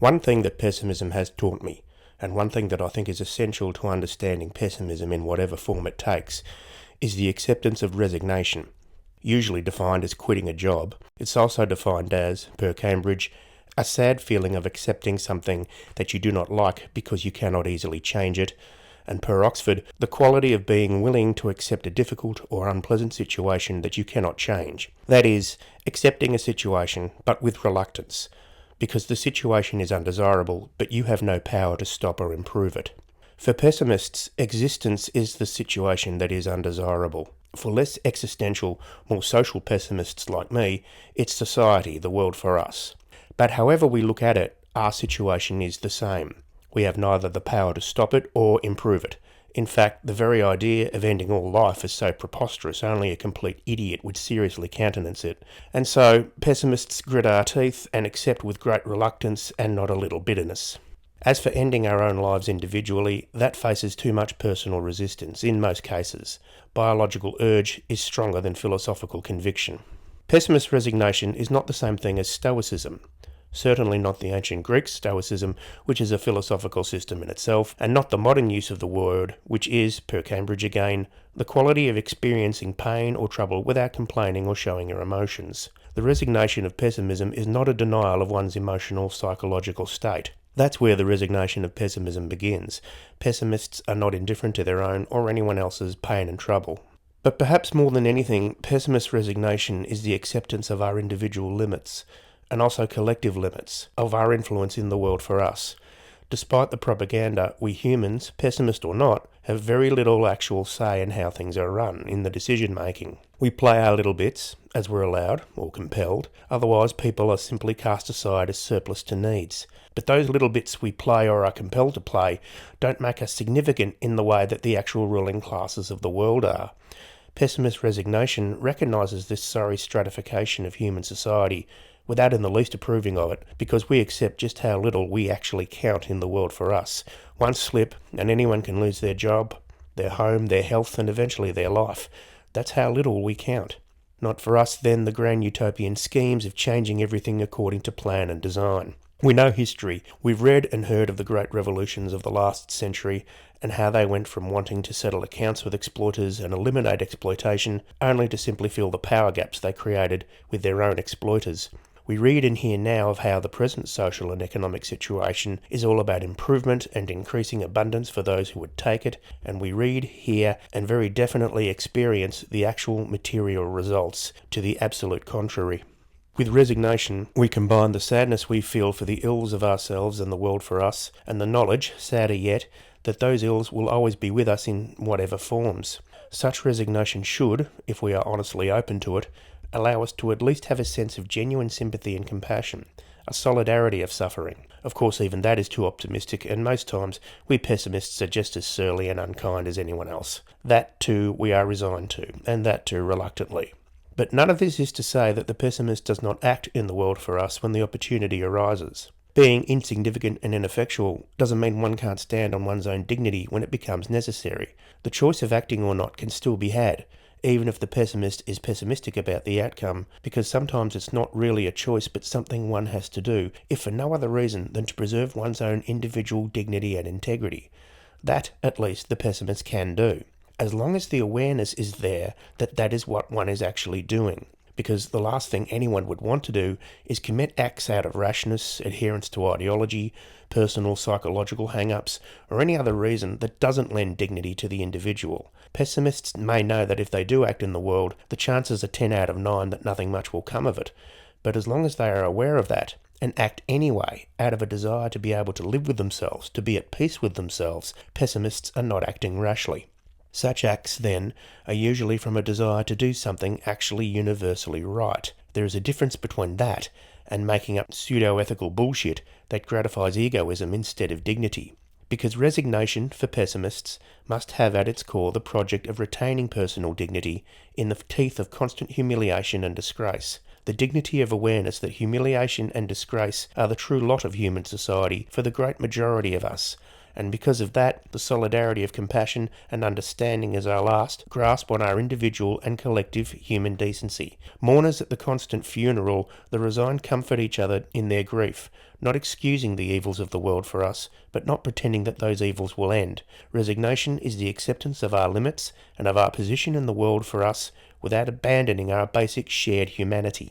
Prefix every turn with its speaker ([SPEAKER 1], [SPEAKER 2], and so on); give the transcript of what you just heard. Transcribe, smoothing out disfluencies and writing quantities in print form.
[SPEAKER 1] One thing that pessimism has taught me, and one thing that I think is essential to understanding pessimism in whatever form it takes, is the acceptance of resignation. Usually defined as quitting a job, it's also defined as, per Cambridge, a sad feeling of accepting something that you do not like because you cannot easily change it, and per Oxford, the quality of being willing to accept a difficult or unpleasant situation that you cannot change. That is, accepting a situation but with reluctance, because the situation is undesirable but you have no power to stop or improve it. For pessimists, existence is the situation that is undesirable. For less existential, more social pessimists like me, it's society, the world for us. But however we look at it, our situation is the same. We have neither the power to stop it or improve it. In fact, the very idea of ending all life is so preposterous, only a complete idiot would seriously countenance it. And so, pessimists grit our teeth and accept with great reluctance and not a little bitterness. As for ending our own lives individually, that faces too much personal resistance, in most cases. Biological urge is stronger than philosophical conviction. Pessimist resignation is not the same thing as stoicism. Certainly not the ancient Greek stoicism, which is a philosophical system in itself, and not the modern use of the word, which is, per Cambridge again, the quality of experiencing pain or trouble without complaining or showing your emotions. The resignation of pessimism is not a denial of one's emotional psychological state. That's where the resignation of pessimism begins. Pessimists are not indifferent to their own or anyone else's pain and trouble. But perhaps more than anything, pessimist resignation is the acceptance of our individual limits, and also collective limits, of our influence in the world for us. Despite the propaganda, we humans, pessimist or not, have very little actual say in how things are run, in the decision making. We play our little bits, as we're allowed, or compelled, otherwise people are simply cast aside as surplus to needs. But those little bits we play or are compelled to play don't make us significant in the way that the actual ruling classes of the world are. Pessimist resignation recognises this sorry stratification of human society without in the least approving of it, because we accept just how little we actually count in the world for us. One slip and anyone can lose their job, their home, their health, and eventually their life. That's how little we count. Not for us then the grand utopian schemes of changing everything according to plan and design. We know history. We've read and heard of the great revolutions of the last century and how they went from wanting to settle accounts with exploiters and eliminate exploitation only to simply fill the power gaps they created with their own exploiters. We read and hear now of how the present social and economic situation is all about improvement and increasing abundance for those who would take it, and we read, hear, and very definitely experience the actual material results to the absolute contrary. With resignation, we combine the sadness we feel for the ills of ourselves and the world for us, and the knowledge, sadder yet, that those ills will always be with us in whatever forms. Such resignation should, if we are honestly open to it, allow us to at least have a sense of genuine sympathy and compassion, a solidarity of suffering. Of course, even that is too optimistic, and most times we pessimists are just as surly and unkind as anyone else. That too we are resigned to, and that too reluctantly. But none of this is to say that the pessimist does not act in the world for us when the opportunity arises. Being insignificant and ineffectual doesn't mean one can't stand on one's own dignity when it becomes necessary. The choice of acting or not can still be had, even if the pessimist is pessimistic about the outcome, because sometimes it's not really a choice but something one has to do, if for no other reason than to preserve one's own individual dignity and integrity. That, at least, the pessimist can do, as long as the awareness is there that that is what one is actually doing. Because the last thing anyone would want to do is commit acts out of rashness, adherence to ideology, personal psychological hang-ups, or any other reason that doesn't lend dignity to the individual. Pessimists may know that if they do act in the world, the chances are 10 out of 9 that nothing much will come of it. But as long as they are aware of that, and act anyway, out of a desire to be able to live with themselves, to be at peace with themselves, pessimists are not acting rashly. Such acts, then, are usually from a desire to do something actually universally right. There is a difference between that and making up pseudo-ethical bullshit that gratifies egoism instead of dignity. Because resignation, for pessimists, must have at its core the project of retaining personal dignity in the teeth of constant humiliation and disgrace. The dignity of awareness that humiliation and disgrace are the true lot of human society for the great majority of us, and because of that, the solidarity of compassion and understanding is our last grasp on our individual and collective human decency. Mourners at the constant funeral, the resigned comfort each other in their grief, not excusing the evils of the world for us, but not pretending that those evils will end. Resignation is the acceptance of our limits and of our position in the world for us, without abandoning our basic shared humanity.